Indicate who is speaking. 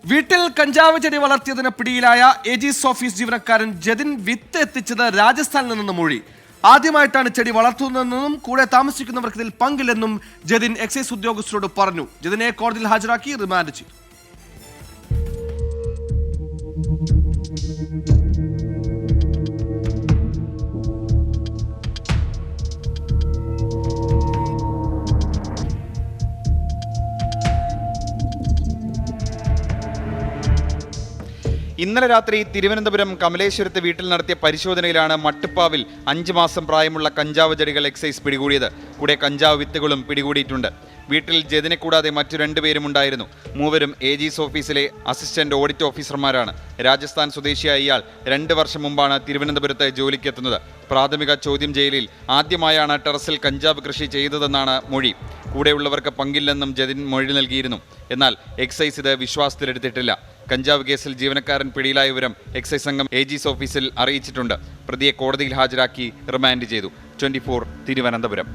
Speaker 1: വീട്ടിൽ കഞ്ചാവ് ചെടി വളർത്തിയതിന് പിടിയിലായ ഏജീസ് ഓഫീസ് ജീവനക്കാരൻ ജതിൻ വിത്ത് എത്തിച്ചത് രാജസ്ഥാനിൽ നിന്നും മൊഴി. ആദ്യമായിട്ടാണ് ചെടി വളർത്തുന്നതെന്നും കൂടെ താമസിക്കുന്നവർക്ക് ഇതിൽ പങ്കില്ലെന്നും ജതിൻ എക്സൈസ് ഉദ്യോഗസ്ഥരോട് പറഞ്ഞു. ജതിനെ കോടതിയിൽ ഹാജരാക്കി റിമാൻഡ് ചെയ്തു.
Speaker 2: ഇന്നലെ രാത്രി തിരുവനന്തപുരം കമലേശ്വരത്ത് വീട്ടിൽ നടത്തിയ പരിശോധനയിലാണ് മട്ടുപ്പാവിൽ 5 മാസം പ്രായമുള്ള കഞ്ചാവ് ചെടികൾ എക്സൈസ് പിടികൂടിയത്. കൂടെ കഞ്ചാവ് വിത്തുകളും പിടികൂടിയിട്ടുണ്ട്. വീട്ടിൽ ജതിനെ കൂടാതെ മറ്റു 2 പേരും ഉണ്ടായിരുന്നു. മൂവരും ഏജീസ് ഓഫീസിലെ അസിസ്റ്റന്റ് ഓഡിറ്റ് ഓഫീസർമാരാണ്. രാജസ്ഥാൻ സ്വദേശിയായ ഇയാൾ 2 വർഷം മുമ്പാണ് തിരുവനന്തപുരത്ത് ജോലിക്കെത്തുന്നത്. പ്രാഥമിക ചോദ്യം ചെയ്യലിൽ ആദ്യമായാണ് ടെറസിൽ കഞ്ചാവ് കൃഷി ചെയ്തതെന്നാണ് മൊഴി. കൂടെയുള്ളവർക്ക് പങ്കില്ലെന്നും ജതിൻ മൊഴി നൽകിയിരുന്നു. എന്നാൽ എക്സൈസ് ഇത് വിശ്വാസത്തിലെടുത്തിട്ടില്ല. കഞ്ചാവ് കേസിൽ ജീവനക്കാരൻ പിടിയിലായ വിവരം എക്സൈസ് സംഘം ഏജീസ് ഓഫീസിൽ അറിയിച്ചിട്ടുണ്ട്. പ്രതിയെ കോടതിയിൽ ഹാജരാക്കി റിമാൻഡ് ചെയ്തു. 24 തിരുവനന്തപുരം.